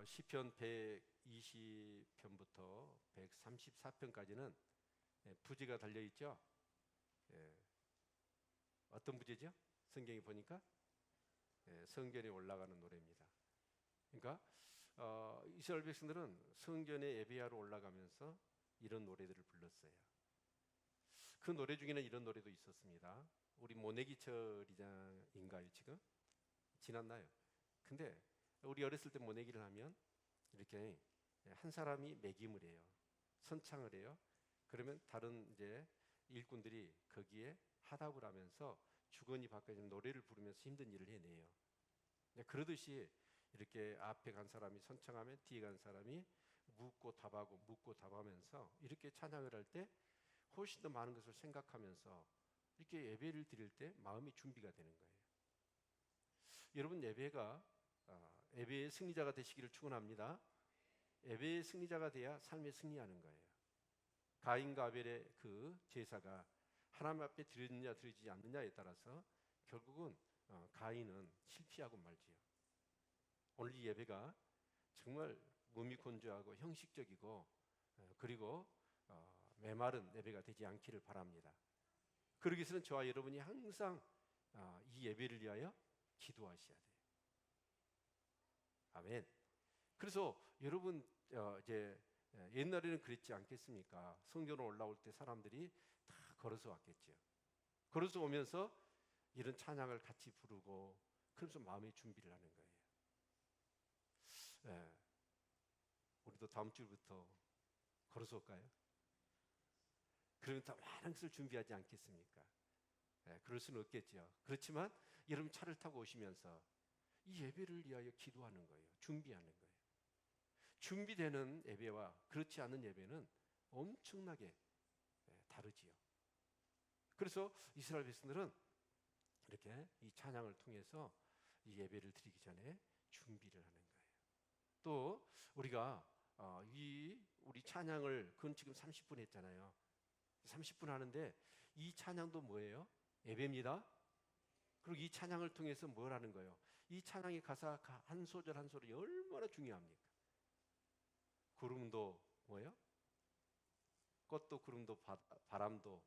시편 120편부터 134편까지는 부제가 달려 있죠. 어떤 부제죠? 성경에 보니까 성전에 올라가는 노래입니다. 그러니까 이스라엘 백성들은 성전에 예배하러 올라가면서 이런 노래들을 불렀어요. 그 노래 중에는 이런 노래도 있었습니다. 우리 모내기철인가요 지금? 지났나요? 근데 우리 어렸을 때 모내기를 하면 이렇게 한 사람이 매김을 해요. 선창을 해요. 그러면 다른 이제 일꾼들이 거기에 하답을 하면서 주거니 받거니 노래를 부르면서 힘든 일을 해내요. 그러듯이 이렇게 앞에 간 사람이 선창하면 뒤에 간 사람이 묻고 답하고 묻고 답하면서 이렇게 찬양을 할 때 훨씬 더 많은 것을 생각하면서 이렇게 예배를 드릴 때 마음이 준비가 되는 거예요. 여러분, 예배의 승리자가 되시기를 축원합니다. 예배의 승리자가 돼야 삶에 승리하는 거예요. 가인과 아벨의 그 제사가 하나님 앞에 드려지느냐 드려지지 않느냐에 따라서 결국은 가인은 실패하고 말지요. 오늘 이 예배가 정말 몸이 건조하고 형식적이고 그리고 메마른 예배가 되지 않기를 바랍니다. 그러기 위해서는 저와 여러분이 항상 이 예배를 위하여 기도하셔야 돼요. 아멘. 그래서 여러분 이제 옛날에는 그랬지 않겠습니까? 성전으로 올라올 때 사람들이 다 걸어서 왔겠죠. 걸어서 오면서 이런 찬양을 같이 부르고 그러면서 마음의 준비를 하는 거예요. 우리도 다음 주부터 걸어서 올까요? 그러면 더 많은 것을 준비하지 않겠습니까? 그럴 수는 없겠죠. 그렇지만 여러분 차를 타고 오시면서 이 예배를 위하여 기도하는 거예요. 준비하는 거예요. 준비되는 예배와 그렇지 않은 예배는 엄청나게 다르지요. 그래서 이스라엘 백성들은 이렇게 이 찬양을 통해서 이 예배를 드리기 전에 준비를 하는 거예요. 또 우리가 우리 찬양을 그건 지금 30분 했잖아요. 30분 하는데 이 찬양도 뭐예요? 예배입니다. 그리고 이 찬양을 통해서 뭘 하는 거예요? 이 찬양의 가사 한 소절 한 소절이 얼마나 중요합니까? 구름도 뭐예요? 꽃도 구름도 바람도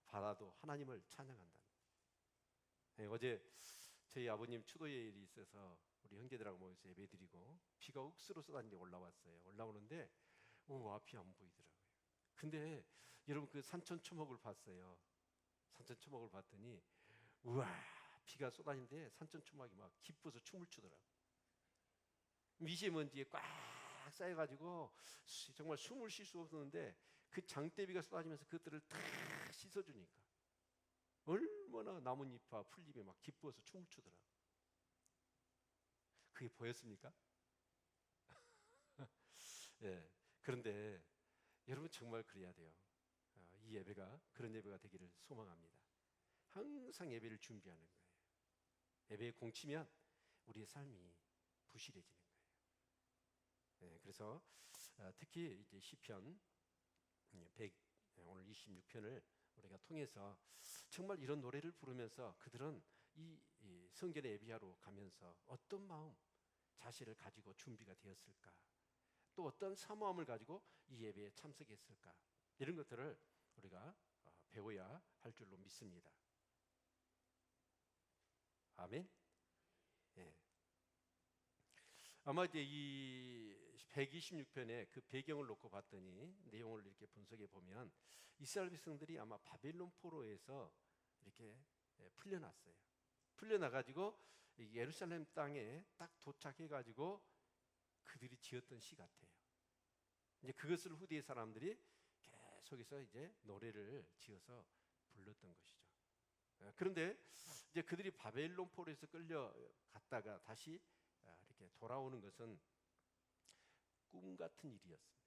바다도 하나님을 찬양한다. 어제 저희 아버님 추도예일이 있어서 우리 형제들하고 모여서 예배드리고 비가 억수로 쏟아지는데 올라왔어요. 올라오는데 앞이 안 보이더라고요. 근데 여러분 그 산천초목을 봤어요. 산천초목을 봤더니 우와 비가 쏟아지는데 산천초목이 막 기뻐서 춤을 추더라고요. 미세먼지에 꽉 쌓여가지고 정말 숨을 쉴 수 없었는데 그 장대비가 쏟아지면서 그것들을 다 씻어주니까 얼마나 나뭇잎과 풀잎에 막 기뻐서 춤을 추더라고요. 그게 보였습니까? 그런데 여러분 정말 그래야 돼요. 이 예배가 그런 예배가 되기를 소망합니다. 항상 예배를 준비하는 거예요. 예배에 공치면 우리의 삶이 부실해지는 거예요. 그래서 특히 이제 시편 100 오늘 26편을 우리가 통해서 정말 이런 노래를 부르면서 그들은 이 성전에 예배하러 가면서 어떤 마음 자신을 가지고 준비가 되었을까? 또 어떤 사모함을 가지고 이 예배에 참석했을까? 이런 것들을 우리가 배워야 할 줄로 믿습니다. 아멘. 아마 이제 이 126편의 그 배경을 놓고 봤더니 내용을 이렇게 분석해 보면 이스라엘 백성들이 아마 바벨론 포로에서 이렇게 풀려났어요. 풀려나가지고 예루살렘 땅에 딱 도착해가지고 그들이 지었던 시 같아요. 이제 그것을 후대의 사람들이 계속해서 이제 노래를 지어서 불렀던 것이죠. 그런데 이제 그들이 바벨론 포로에서 끌려갔다가 다시 이렇게 돌아오는 것은 꿈 같은 일이었습니다.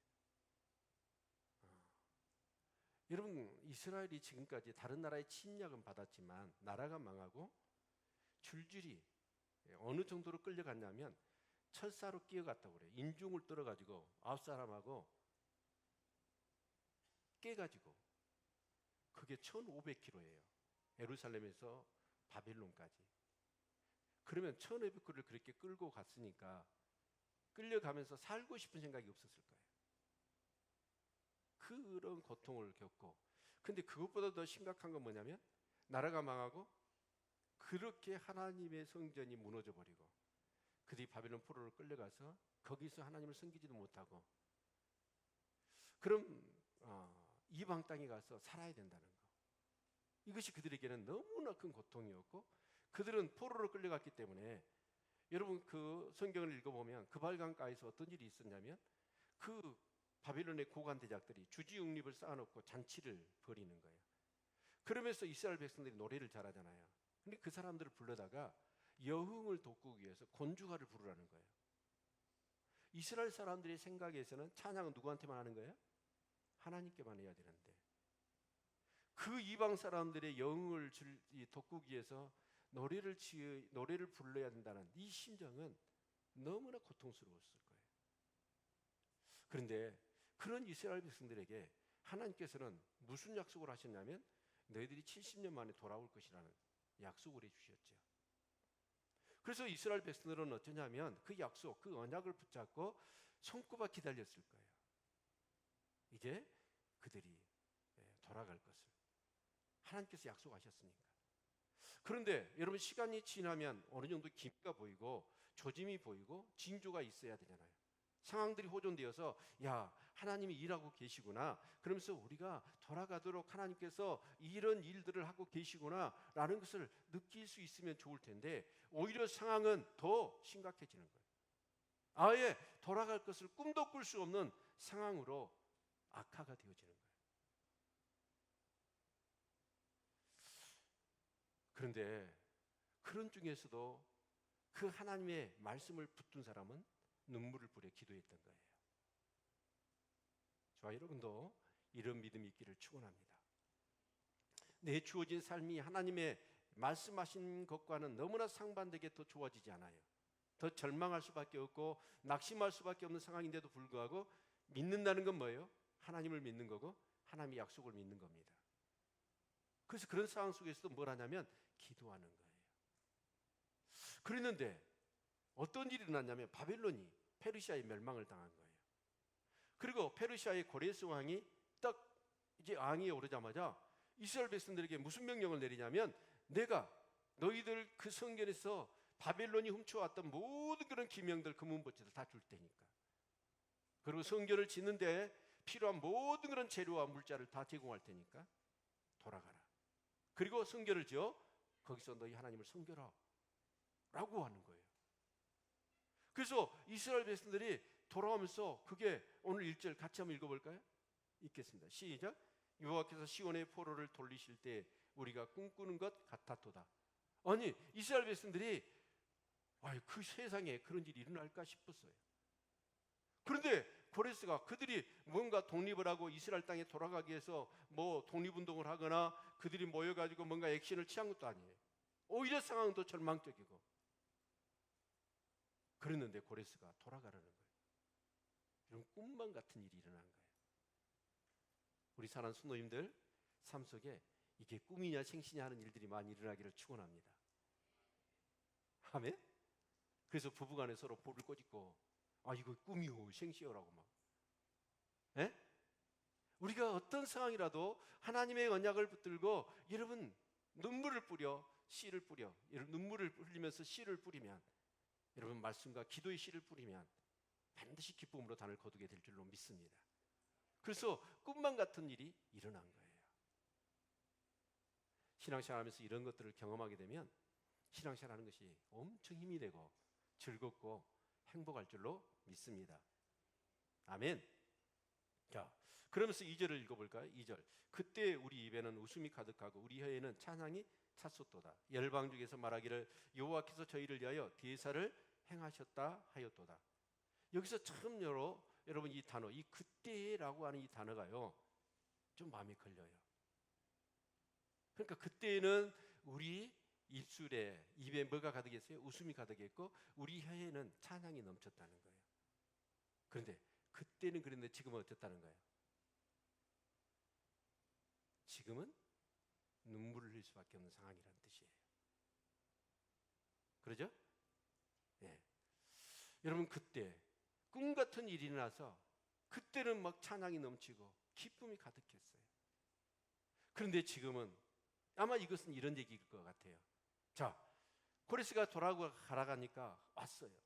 여러분 이스라엘이 지금까지 다른 나라의 침략은 받았지만 나라가 망하고 줄줄이 어느 정도로 끌려갔냐면 철사로 끼어갔다고 그래요. 인중을 떨어가지고 9사람하고 깨가지고 그게 1500km예요. 예루살렘에서 바벨론까지. 그러면 1500km를 그렇게 끌고 갔으니까 끌려가면서 살고 싶은 생각이 없었을 거예요. 그런 고통을 겪고, 근데 그것보다 더 심각한 건 뭐냐면 나라가 망하고 그렇게 하나님의 성전이 무너져 버리고 그들이 바벨론 포로로 끌려가서 거기서 하나님을 섬기지도 못하고, 그럼 이방 땅에 가서 살아야 된다는 거. 이것이 그들에게는 너무나 큰 고통이었고, 그들은 포로로 끌려갔기 때문에, 여러분 그 성경을 읽어보면 그발 강가에서 어떤 일이 있었냐면 그 바벨론의 고관 대작들이 주지웅립을 쌓아놓고 잔치를 벌이는 거예요. 그러면서 이스라엘 백성들이 노래를 잘하잖아요. 근데 그 사람들을 불러다가 여흥을 돋구기 위해서 곤주가를 부르라는 거예요. 이스라엘 사람들의 생각에서는 찬양은 누구한테만 하는 거예요? 하나님께만 해야 되는데, 그 이방 사람들의 여흥을 돋구기 위해서 노래를 불러야 된다는 이 심정은 너무나 고통스러웠을 거예요. 그런데 그런 이스라엘 백성들에게 하나님께서는 무슨 약속을 하셨냐면 너희들이 70년 만에 돌아올 것이라는 약속을 해주셨죠. 그래서 이스라엘 백성들은 어쩌냐면 그 약속, 그 언약을 붙잡고 손꼽아 기다렸을 거예요. 이제 그들이 돌아갈 것을 하나님께서 약속하셨으니까. 그런데 여러분, 시간이 지나면 어느 정도 기미가 보이고 조짐이 보이고 징조가 있어야 되잖아요. 상황들이 호전되어서 야, 하나님이 일하고 계시구나, 그러면서 우리가 돌아가도록 하나님께서 이런 일들을 하고 계시구나 라는 것을 느낄 수 있으면 좋을 텐데, 오히려 상황은 더 심각해지는 거예요. 아예 돌아갈 것을 꿈도 꿀 수 없는 상황으로 악화가 되어지는 거예요. 그런데 그런 중에서도 그 하나님의 말씀을 붙든 사람은 눈물을 뿌려 기도했던 거예요. 저와 여러분도 이런 믿음이 있기를 축원합니다. 내 주어진 삶이 하나님의 말씀하신 것과는 너무나 상반되게 더 좋아지지 않아요. 더 절망할 수밖에 없고 낙심할 수밖에 없는 상황인데도 불구하고 믿는다는 건 뭐예요? 하나님을 믿는 거고 하나님의 약속을 믿는 겁니다. 그래서 그런 상황 속에서도 뭘 하냐면 기도하는 거예요. 그랬는데 어떤 일이 일어났냐면 바벨론이 페르시아의 멸망을 당한 거예요. 그리고 페르시아의 고레스 왕이 딱 이제 왕위에 오르자마자 이스라엘 백성들에게 무슨 명령을 내리냐면 내가 너희들 그 성전에서 바벨론이 훔쳐왔던 모든 그런 기명들, 금은보채들 다 줄 테니까, 그리고 성전을 짓는 데 필요한 모든 그런 재료와 물자를 다 제공할 테니까 돌아가라. 그리고 성전을 지어 거기서 너희 하나님을 섬겨라 라고 하는 거예요. 그래서 이스라엘 백성들이 돌아오면서, 그게 오늘 1절 같이 한번 읽어볼까요? 읽겠습니다. 시작. 여호와께서 시온의 포로를 돌리실 때 우리가 꿈꾸는 것 같았도다. 아니, 이스라엘 백성들이 그 세상에 그런 일이 일어날까 싶었어요. 그런데 고레스가 그들이 뭔가 독립을 하고 이스라엘 땅에 돌아가기 위해서 뭐 독립운동을 하거나 그들이 모여가지고 뭔가 액션을 취한 것도 아니에요. 오히려 상황은 더 절망적이고. 그랬는데 고레스가 돌아가라는 거예요. 이런 꿈만 같은 일이 일어난 거예요. 우리 사랑하는 수노님들 삶 속에 이게 꿈이냐 생시냐 하는 일들이 많이 일어나기를 축원합니다. 아멘. 그래서 부부간에 서로 볼을 꼬집고 이거 꿈이요 생시요라고 막. 에? 우리가 어떤 상황이라도 하나님의 언약을 붙들고 여러분 눈물을 뿌려 씨를 뿌려, 여러분 눈물을 흘리면서 씨를 뿌리면, 여러분 말씀과 기도의 씨를 뿌리면 반드시 기쁨으로 단을 거두게 될 줄로 믿습니다. 그래서 꿈만 같은 일이 일어난 거예요. 신앙생활하면서 이런 것들을 경험하게 되면 신앙생활하는 것이 엄청 힘이 되고 즐겁고 행복할 줄로 믿습니다. 아멘. 자, 그러면서 2절을 읽어볼까요? 2절. 그때 우리 입에는 웃음이 가득하고 우리 혀에는 찬양이 찼었도다. 열방 중에서 말하기를 여호와께서 저희를 위하여 대사를 행하셨다 하였도다. 여기서 참 여러분 이 단어, 이 그때라고 하는 이 단어가요 좀 마음에 걸려요. 그러니까 그때는 우리 입술에, 입에 뭐가 가득했어요? 웃음이 가득했고 우리 혀에는 찬양이 넘쳤다는 거예요. 그런데 그때는 그랬는데 지금은 어땠다는 거예요? 지금은 눈물을 흘릴 수밖에 없는 상황이라는 뜻이에요. 그러죠? 예. 여러분 그때 꿈 같은 일이 일어나서 그때는 막 찬양이 넘치고 기쁨이 가득했어요. 그런데 지금은 아마 이것은 이런 얘기일 것 같아요. 자, 코레스가 돌아가니까 왔어요.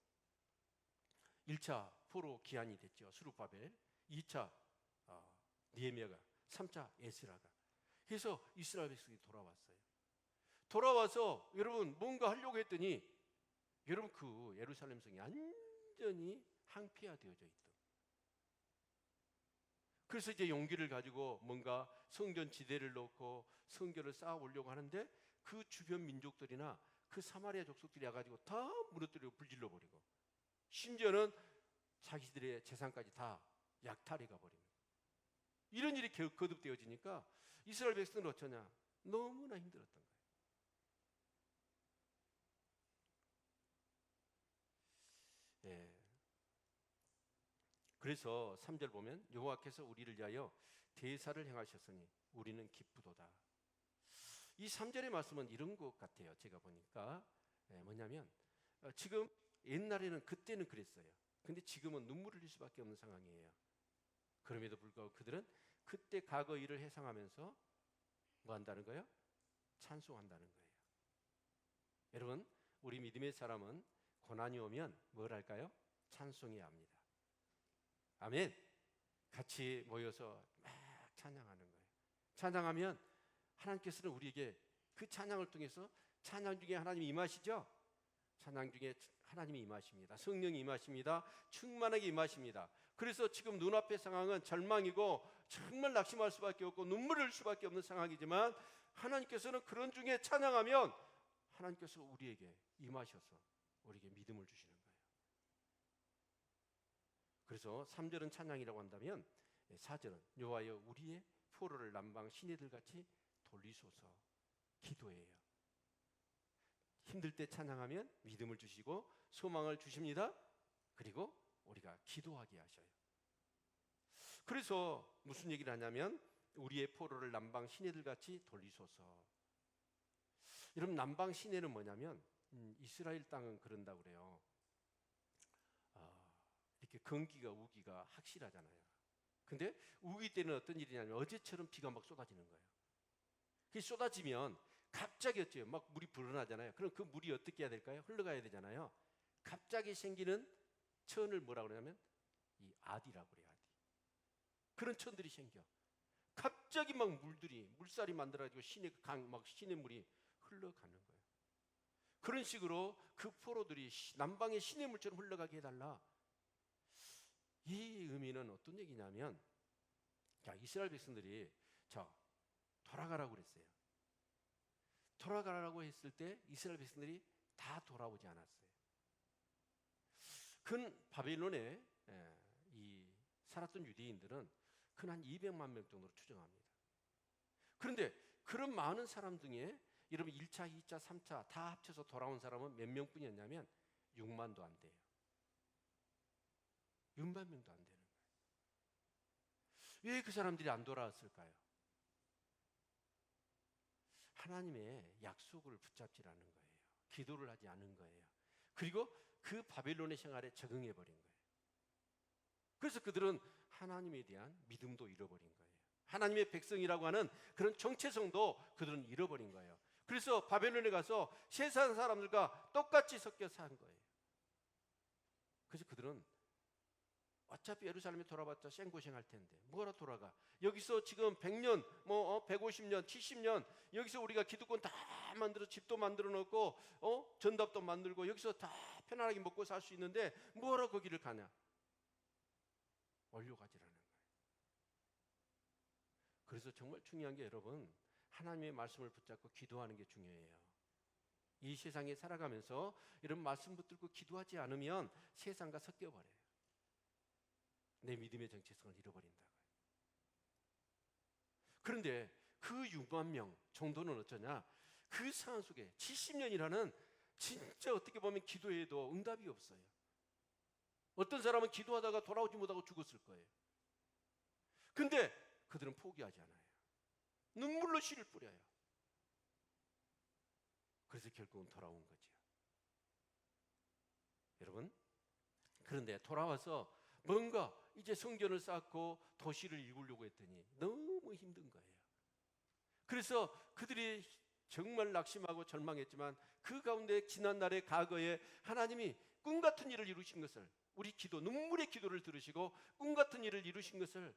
1차 포로 기한이 됐죠. 수룹바벨. 2차 느헤미야가, 3차 에스라가. 그래서 이스라엘 백성이 돌아왔어요. 돌아와서 여러분 뭔가 하려고 했더니 여러분 그 예루살렘 성이 완전히 항폐화되어져 있던. 그래서 이제 용기를 가지고 뭔가 성전 지대를 놓고 성전을 쌓아 오려고 하는데 그 주변 민족들이나 그 사마리아 족속들이 와가지고 다 무너뜨리고 불질러 버리고 심지어는 자기들의 재산까지 다 약탈해 가버립니다. 이런 일이 거듭되어지니까 이스라엘 백성은 어쩌냐? 너무나 힘들었던 거예요. 예. 그래서 3절 보면 여호와께서 우리를 위하여 대사를 행하셨으니 우리는 기쁘도다. 이 3절의 말씀은 이런 것 같아요. 제가 보니까 뭐냐면 지금 옛날에는 그때는 그랬어요. 근데 지금은 눈물을 흘릴 수밖에 없는 상황이에요. 그럼에도 불구하고 그들은 그때 과거 일을 회상하면서 뭐 한다는 거예요? 찬송한다는 거예요. 여러분, 우리 믿음의 사람은 고난이 오면 뭘 할까요? 찬송해야 합니다. 아멘. 같이 모여서 막 찬양하는 거예요. 찬양하면 하나님께서는 우리에게 그 찬양을 통해서 찬양 중에 하나님이 임하시죠? 찬양 중에 하나님이 임하십니다. 성령이 임하십니다. 충만하게 임하십니다. 그래서 지금 눈앞의 상황은 절망이고 정말 낙심할 수밖에 없고 눈물을 흘릴 수밖에 없는 상황이지만 하나님께서는 그런 중에 찬양하면 하나님께서 우리에게 임하셔서 우리에게 믿음을 주시는 거예요. 그래서 3절은 찬양이라고 한다면 4절은 여호와여 우리의 포로를 남방 시내들같이 돌리소서 기도예요. 힘들 때 찬양하면 믿음을 주시고 소망을 주십니다. 그리고 우리가 기도하게 하셔요. 그래서 무슨 얘기를 하냐면 우리의 포로를 남방 시내들같이 돌리소서. 여러분 남방 시내는 뭐냐면 이스라엘 땅은 그런다고 그래요. 이렇게 건기가 우기가 확실하잖아요. 근데 우기 때는 어떤 일이냐면 어제처럼 비가 막 쏟아지는 거예요. 그 쏟아지면 갑자기 어째요? 막 물이 불어나잖아요. 그럼 그 물이 어떻게 해야 될까요? 흘러가야 되잖아요. 갑자기 생기는 천을 뭐라고 그러냐면 이 아디라고 그래요. 아디. 그런 천들이 생겨. 갑자기 막 물살이 만들어가지고 시내 물이 흘러가는 거예요. 그런 식으로 그 포로들이 남방의 시냇물처럼 흘러가게 해달라. 이 의미는 어떤 얘기냐면 자 이스라엘 백성들이 돌아가라고 그랬어요. 돌아가라고 했을 때 이스라엘 백성들이 다 돌아오지 않았어요. 근 바벨론에 이 살았던 유대인들은 근 한 200만 명 정도로 추정합니다. 그런데 그런 많은 사람 중에 여러분 1차, 2차, 3차 다 합쳐서 돌아온 사람은 몇 명뿐이었냐면 6만도 안 돼요. 6만 명도 안 되는 거예요. 왜 그 사람들이 안 돌아왔을까요? 하나님의 약속을 붙잡지라는 거예요. 기도를 하지 않은 거예요. 그리고 그 바벨론의 생활에 적응해 버린 거예요. 그래서 그들은 하나님에 대한 믿음도 잃어버린 거예요. 하나님의 백성이라고 하는 그런 정체성도 그들은 잃어버린 거예요. 그래서 바벨론에 가서 세상 사람들과 똑같이 섞여 산 거예요. 그래서 그들은 어차피 예루살렘에 돌아봤자 생고생 할 텐데 뭐라 돌아가. 여기서 지금 100년, 150년, 70년 여기서 우리가 기득권 다 만들어 집도 만들어 놓고 전답도 만들고 여기서 다 편안하게 먹고 살 수 있는데 뭐라 거기를 가냐. 원료가지라는 거예요. 그래서 정말 중요한 게 여러분 하나님의 말씀을 붙잡고 기도하는 게 중요해요. 이 세상에 살아가면서 이런 말씀 붙들고 기도하지 않으면 세상과 섞여버려요. 내 믿음의 정체성을 잃어버린다고요. 그런데 그 6만 명 정도는 어쩌냐? 그 상황 속에 70년이라는 진짜 어떻게 보면 기도해도 응답이 없어요. 어떤 사람은 기도하다가 돌아오지 못하고 죽었을 거예요. 근데 그들은 포기하지 않아요. 눈물로 씨를 뿌려요. 그래서 결국은 돌아온 거죠. 여러분, 그런데 돌아와서 뭔가 이제 성전을 쌓고 도시를 이루려고 했더니 너무 힘든 거예요. 그래서 그들이 정말 낙심하고 절망했지만 그 가운데 지난날의 과거에 하나님이 꿈 같은 일을 이루신 것을, 우리 기도, 눈물의 기도를 들으시고 꿈 같은 일을 이루신 것을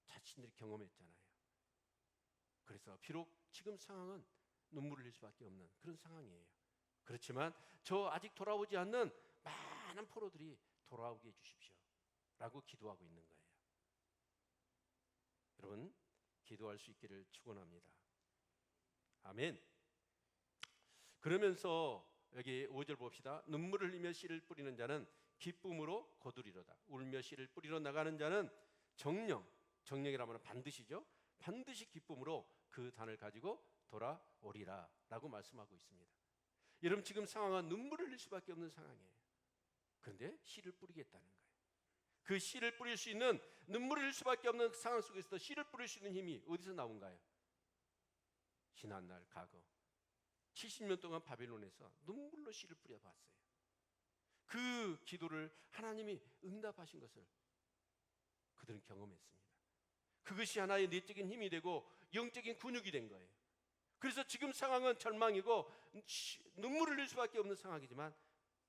자신들이 경험했잖아요. 그래서 비록 지금 상황은 눈물을 흘릴 수밖에 없는 그런 상황이에요. 그렇지만 저 아직 돌아오지 않는 많은 포로들이 돌아오게 해주십시오 라고 기도하고 있는 거예요. 여러분, 기도할 수 있기를 축원합니다. 아멘. 그러면서 여기 5절 봅시다. 눈물을 흘리며 씨를 뿌리는 자는 기쁨으로 거두리로다. 울며 씨를 뿌리러 나가는 자는 정령이라면 반드시죠. 반드시 기쁨으로 그 단을 가지고 돌아오리라 라고 말씀하고 있습니다. 여러분, 지금 상황은 눈물을 흘릴 수밖에 없는 상황이에요. 그런데 씨를 뿌리겠다는 거예요. 그 씨를 뿌릴 수 있는, 눈물을 흘릴 수밖에 없는 상황 속에서 씨를 뿌릴 수 있는 힘이 어디서 나온가요? 지난날 과거 70년 동안 바벨론에서 눈물로 씨를 뿌려봤어요. 그 기도를 하나님이 응답하신 것을 그들은 경험했습니다. 그것이 하나의 내적인 힘이 되고 영적인 근육이 된 거예요. 그래서 지금 상황은 절망이고 눈물을 흘릴 수밖에 없는 상황이지만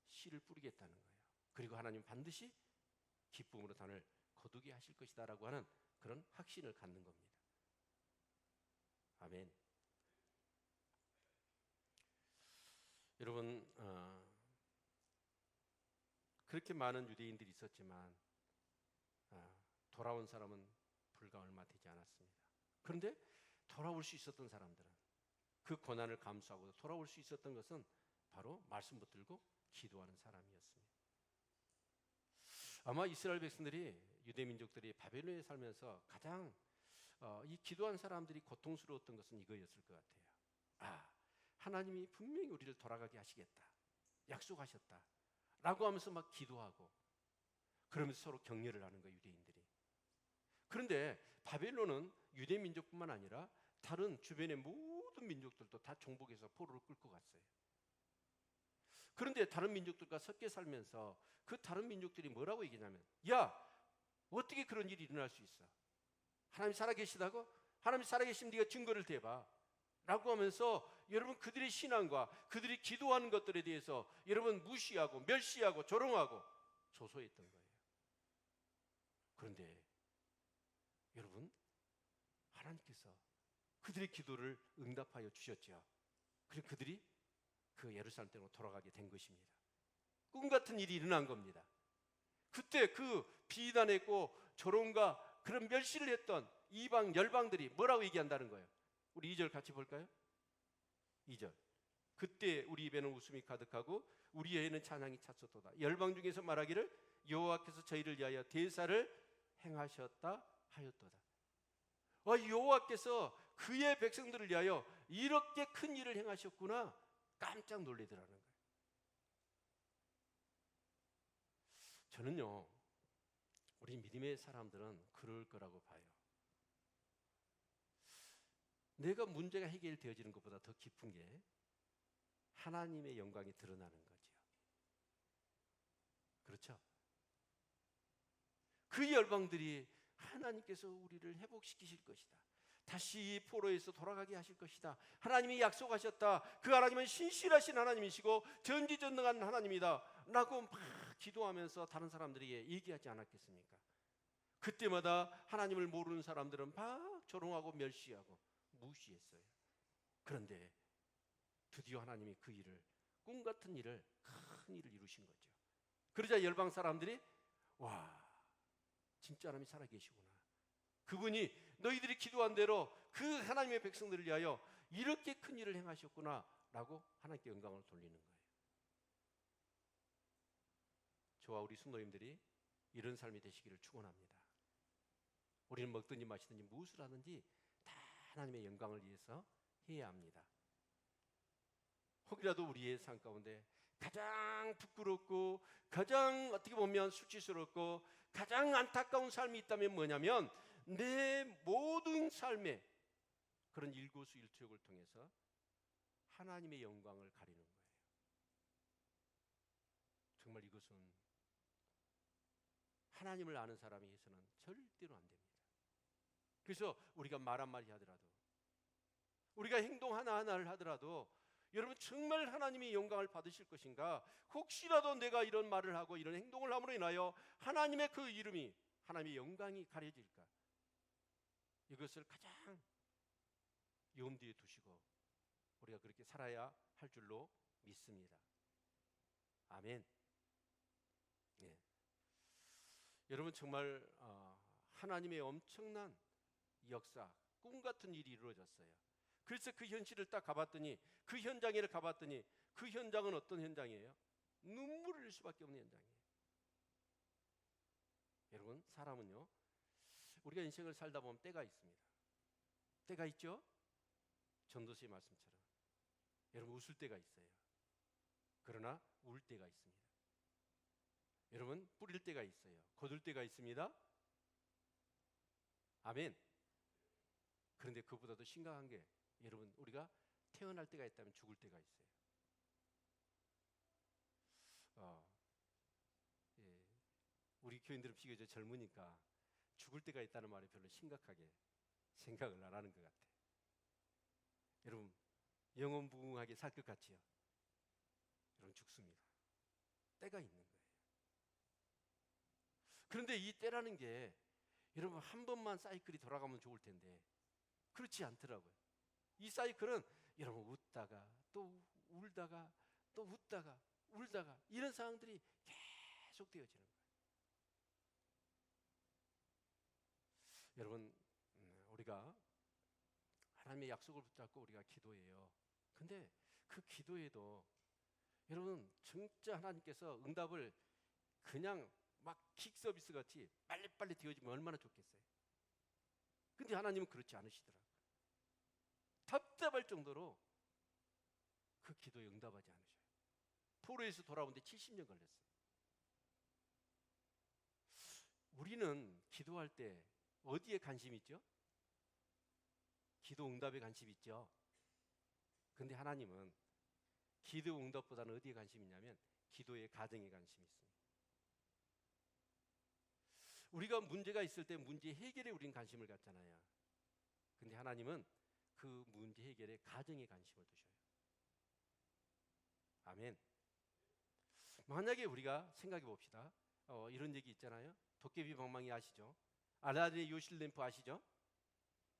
씨를 뿌리겠다는 거예요. 그리고 하나님 반드시 기쁨으로 단을 거두게 하실 것이다 라고 하는 그런 확신을 갖는 겁니다. 아멘. 여러분, 그렇게 많은 유대인들이 있었지만 돌아온 사람은 불과 얼마 되지 않았습니다. 그런데 돌아올 수 있었던 사람들은, 그 고난을 감수하고 돌아올 수 있었던 것은 바로 말씀 붙들고 기도하는 사람이었습니다. 아마 이스라엘 백성들이, 유대 민족들이 바벨론에 살면서 가장 이 기도한 사람들이 고통스러웠던 것은 이거였을 것 같아요. 하나님이 분명히 우리를 돌아가게 하시겠다, 약속하셨다 라고 하면서 막 기도하고 그러면서 서로 격려를 하는 거예요, 유대인들이. 그런데 바벨론은 유대 민족뿐만 아니라 다른 주변의 모든 민족들도 다 정복해서 포로를 끌고 갔어요. 그런데 다른 민족들과 섞여 살면서 그 다른 민족들이 뭐라고 얘기냐면, 야, 어떻게 그런 일이 일어날 수 있어? 하나님 살아계시다고? 하나님 살아계시면 네가 증거를 대봐 라고 하면서 여러분, 그들의 신앙과 그들이 기도하는 것들에 대해서 여러분 무시하고 멸시하고 조롱하고 조소했던 거예요. 그런데 여러분, 하나님께서 그들의 기도를 응답하여 주셨죠. 그리고 그들이 그 예루살렘 땅으로 돌아가게 된 것입니다. 꿈 같은 일이 일어난 겁니다. 그때 그 비난했고 조롱과 그런 멸시를 했던 이방 열방들이 뭐라고 얘기한다는 거예요? 우리 2절 같이 볼까요? 2절. 그때 우리 입에는 웃음이 가득하고 우리 혀에는 찬양이 찼었도다. 열방 중에서 말하기를 여호와께서 저희를 위하여 대사를 행하셨다 하였도다. 여호와께서 그의 백성들을 위하여 이렇게 큰 일을 행하셨구나, 깜짝 놀라더라는 거예요. 저는요, 우리 믿음의 사람들은 그럴 거라고 봐요. 내가 문제가 해결되어지는 것보다 더 깊은 게 하나님의 영광이 드러나는 거죠. 그렇죠? 그 열방들이 하나님께서 우리를 회복시키실 것이다, 다시 포로에서 돌아가게 하실 것이다, 하나님이 약속하셨다, 그 하나님은 신실하신 하나님이시고 전지전능한 하나님이다 라고 막 기도하면서 다른 사람들에게 얘기하지 않았겠습니까? 그때마다 하나님을 모르는 사람들은 막 조롱하고 멸시하고 무시했어요. 그런데 드디어 하나님이 그 일을, 꿈같은 일을, 큰 일을 이루신 거죠. 그러자 열방 사람들이, 와, 진짜 하나님이 살아계시구나, 그분이 너희들이 기도한 대로 그 하나님의 백성들을 위하여 이렇게 큰 일을 행하셨구나 라고 하나님께 영광을 돌리는 거예요. 저와 우리 순도님들이 이런 삶이 되시기를 축원합니다. 우리는 먹든지 마시든지 무엇을 하든지 다 하나님의 영광을 위해서 해야 합니다. 혹이라도 우리의 삶 가운데 가장 부끄럽고 가장 어떻게 보면 수치스럽고 가장 안타까운 삶이 있다면 뭐냐면, 내 모든 삶에 그런 일거수일투족을 통해서 하나님의 영광을 가리는 거예요. 정말 이것은 하나님을 아는 사람이 해서는 절대로 안 됩니다. 그래서 우리가 말 한마디 하더라도, 우리가 행동 하나하나를 하더라도 여러분 정말 하나님이 영광을 받으실 것인가? 혹시라도 내가 이런 말을 하고 이런 행동을 함으로 인하여 하나님의 그 이름이, 하나님의 영광이 가려질까? 이것을 가장 염두에 두시고 우리가 그렇게 살아야 할 줄로 믿습니다. 아멘. 네. 여러분 정말 하나님의 엄청난 역사, 꿈 같은 일이 이루어졌어요. 그래서 그 현실을 딱 가봤더니, 그 현장에 가봤더니 그 현장은 어떤 현장이에요? 눈물을 흘릴 수밖에 없는 현장이에요. 여러분 사람은요, 우리가 인생을 살다 보면 때가 있습니다. 때가 있죠? 전도서의 말씀처럼 여러분 웃을 때가 있어요. 그러나 울 때가 있습니다. 여러분 뿌릴 때가 있어요. 거둘 때가 있습니다. 아멘. 그런데 그보다도 심각한 게, 여러분 우리가 태어날 때가 있다면 죽을 때가 있어요. 예, 우리 교인들은 비교적 젊으니까 죽을 때가 있다는 말이 별로 심각하게 생각을 안 하는 것 같아요. 여러분 영원무궁하게 살 것 같지요? 여러분 죽습니다. 때가 있는 거예요. 그런데 이 때라는 게 여러분 한 번만 사이클이 돌아가면 좋을 텐데 그렇지 않더라고요. 이 사이클은 여러분 웃다가 또 울다가 또 웃다가 울다가 이런 상황들이 계속 되어지는 거예요. 여러분 우리가 하나님의 약속을 붙잡고 우리가 기도해요. 근데 그 기도에도 여러분 진짜 하나님께서 응답을 그냥 막 킥 서비스 같이 빨리빨리 되어지면 얼마나 좋겠어요. 근데 하나님은 그렇지 않으시더라고요. 답답할 정도로 그 기도에 응답하지 않으셔요. 포로에서 돌아오는데 70년 걸렸어요. 우리는 기도할 때 어디에 관심이 있죠? 기도 응답에 관심이 있죠. 근데 하나님은 기도 응답보다는 어디에 관심이 있냐면 기도의 가정에 관심이 있습니다. 우리가 문제가 있을 때 문제 해결에 우리는 관심을 갖잖아요. 근데 하나님은 그 문제 해결에 가정에 관심을 두셔요. 아멘. 만약에 우리가 생각해 봅시다. 이런 얘기 있잖아요. 도깨비 방망이 아시죠? 알라딘의 요실 램프 아시죠?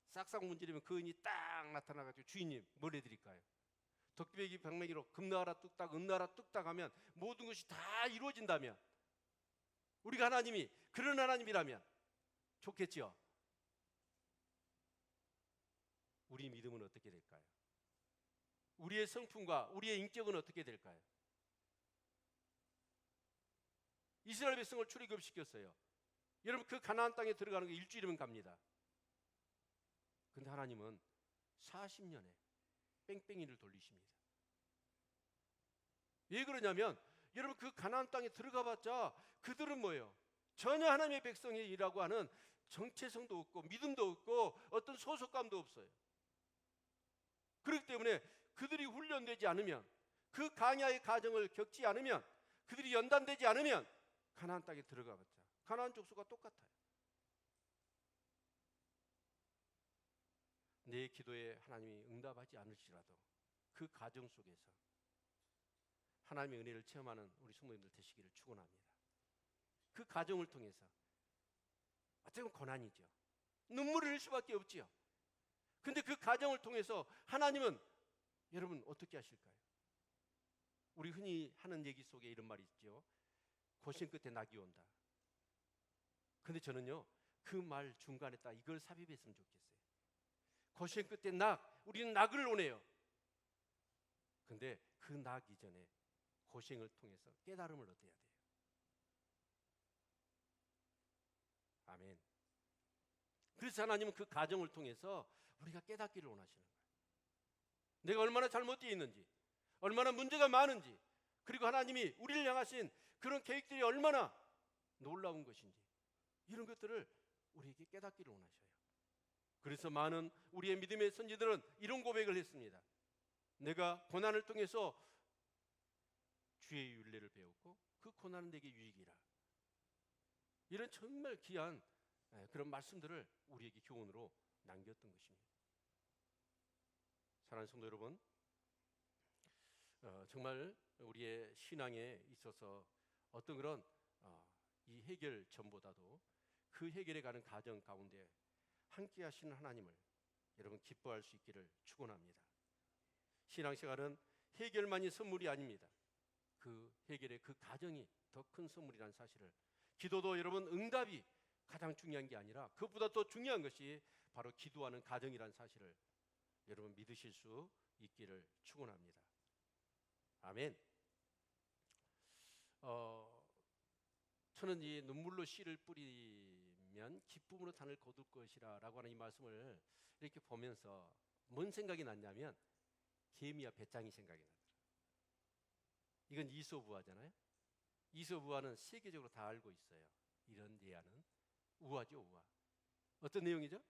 싹싹 문지르면 그 은이 딱 나타나가지고 주인님 뭘 해드릴까요? 도깨비 방망이로 금 나와라 뚝딱, 은 나와라 뚝딱 하면 모든 것이 다 이루어진다면, 우리가 하나님이 그런 하나님이라면 좋겠죠. 우리 믿음은 어떻게 될까요? 우리의 성품과 우리의 인격은 어떻게 될까요? 이스라엘 백성을 출애굽시켰어요. 여러분 그 가나안 땅에 들어가는 게 일주일이면 갑니다. 근데 하나님은 40년에 뺑뺑이를 돌리십니다. 왜 그러냐면 여러분 그 가나안 땅에 들어가봤자 그들은 뭐예요? 전혀 하나님의 백성이라고 하는 정체성도 없고 믿음도 없고 어떤 소속감도 없어요. 그렇기 때문에 그들이 훈련되지 않으면, 그 강야의 과정을 겪지 않으면, 그들이 연단되지 않으면 가나안 땅에 들어가봤자 가나안 족속과 똑같아요. 내 기도에 하나님이 응답하지 않을지라도 그 과정 속에서 하나님의 은혜를 체험하는 우리 성도님들 되시기를 축원합니다. 그 과정을 통해서 어떻게 보면 고난이죠. 눈물을 흘릴 수밖에 없지요. 근데 그 과정을 통해서 하나님은 여러분 어떻게 하실까요? 우리 흔히 하는 얘기 속에 이런 말이 있죠. 고생 끝에 낙이 온다. 근데 저는요 그 말 중간에 딱 이걸 삽입했으면 좋겠어요. 고생 끝에 낙, 우리는 낙을 원해요. 근데 그 낙 이전에 고생을 통해서 깨달음을 얻어야 돼요. 아멘. 그래서 하나님은 그 과정을 통해서 우리가 깨닫기를 원하시는 거예요. 내가 얼마나 잘못되어 있는지, 얼마나 문제가 많은지, 그리고 하나님이 우리를 향하신 그런 계획들이 얼마나 놀라운 것인지, 이런 것들을 우리에게 깨닫기를 원하셔요. 그래서 많은 우리의 믿음의 선지들은 이런 고백을 했습니다. 내가 고난을 통해서 주의 윤례를 배웠고 그 고난은 내게 유익이라. 이런 정말 귀한 그런 말씀들을 우리에게 교훈으로 남겼던 것입니다. 사랑하는 성도 여러분, 정말 우리의 신앙에 있어서 어떤 그런 이 해결 전보다도 그 해결에 가는 과정 가운데 함께 하시는 하나님을 여러분 기뻐할 수 있기를 축원합니다. 신앙생활은 해결만이 선물이 아닙니다. 그 해결의 그 과정이 더 큰 선물이라는 사실을, 기도도 여러분 응답이 가장 중요한 게 아니라 그것보다 더 중요한 것이 바로 기도하는 과정이라는 사실을 여러분 믿으실 수 있기를 축원합니다. 아멘. 저는 이 눈물로 씨를 뿌리면 기쁨으로 단을 거둘 것이라 라고 하는 이 말씀을 이렇게 보면서 뭔 생각이 났냐면 개미와 배짱이 생각이 나더라고요. 이건 이솝우화잖아요. 이솝우화는 세계적으로 다 알고 있어요. 이런 예화는 우화죠, 우화. 어떤 내용이죠?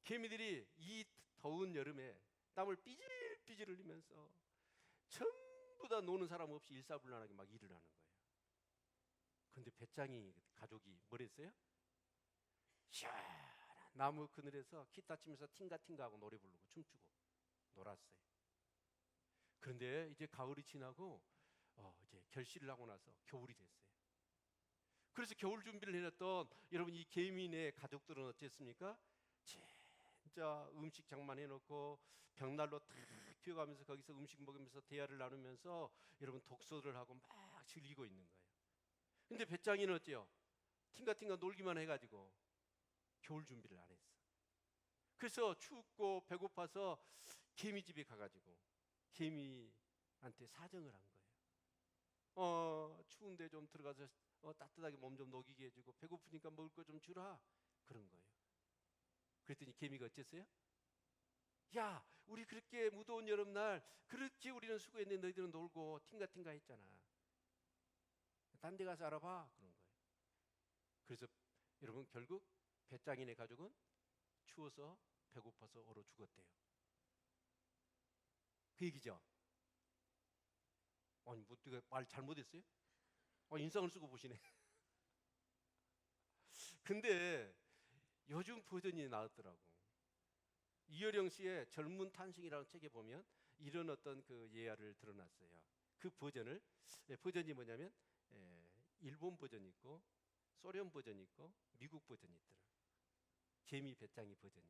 개미들이 이 더운 여름에 땀을 삐질삐질 흘리면서 전부 다 노는 사람 없이 일사불란하게 막 일을 하는 거예요. 그런데 배짱이 가족이 뭐랬어요? 시원한 나무 그늘에서 기타 치면서 팅가팅가 하고 노래 부르고 춤추고 놀았어요. 그런데 이제 가을이 지나고 이제 결실을 하고 나서 겨울이 됐어요. 그래서 겨울 준비를 해놨던 여러분 이 개미네 가족들은 어땠습니까? 진짜 음식 장만해놓고 벽난로 탁 피워가면서 거기서 음식 먹으면서 대화를 나누면서 여러분 독서를 하고 막 즐기고 있는 거예요. 근데 배짱이는 어때요? 팅가팅가 놀기만 해가지고 겨울 준비를 안 했어. 그래서 춥고 배고파서 개미집에 가가지고 개미한테 사정을 한 거예요. 추운데 좀 들어가서 따뜻하게 몸 좀 녹이게 해주고 배고프니까 먹을 거 좀 주라, 그런 거예요. 그랬더니 개미가 어쨌어요? 야, 우리 그렇게 무더운 여름날 그렇게 우리는 수고했는데 너희들은 놀고 팅가팅가 했잖아. 딴 데 가서 알아봐, 그런 거예요. 그래서 여러분 결국 배짱이네 가족은 추워서 배고파서 얼어 죽었대요. 그 얘기죠. 아니 뭐 내가 말 잘못했어요? 인상을 쓰고 보시네. 근데 요즘 버전이 나왔더라고. 이효령 씨의 젊은 탄생이라는 책에 보면 이런 어떤 그 예화를 드러났어요. 그 버전이 뭐냐면 일본 버전이 있고 소련 버전이 있고 미국 버전이 있더라고요. 개미 배짱이 버전이.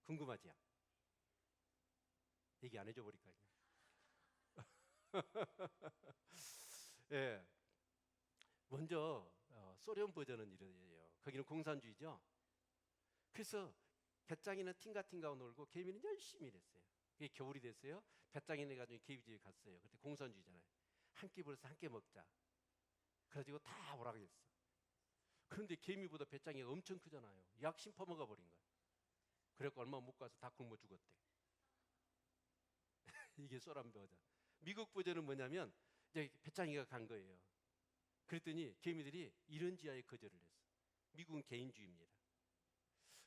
궁금하지요? 얘기 안 해줘 버릴까요? 예. 먼저 소련 버전은 이래요. 거기는 공산주의죠. 그래서 배짱이는 팅가팅가하고 놀고 개미는 열심히 일했어요. 그게 겨울이 됐어요. 배짱이네 가지고 개미집에 갔어요. 그때 공산주의잖아요. 한 끼 벌어서 한 끼 먹자. 그래가지고 다 오라고 했어. 그런데 개미보다 배짱이가 엄청 크잖아요. 약심 퍼먹어 버린 거야. 그래갖고 얼마 못 가서 다 굶어 죽었대. 이게 소련 버전. 미국 버전은 뭐냐면 이제 배짱이가 간 거예요. 그랬더니 개미들이 이런 지하에 거절을 했어. 미국은 개인주의입니다.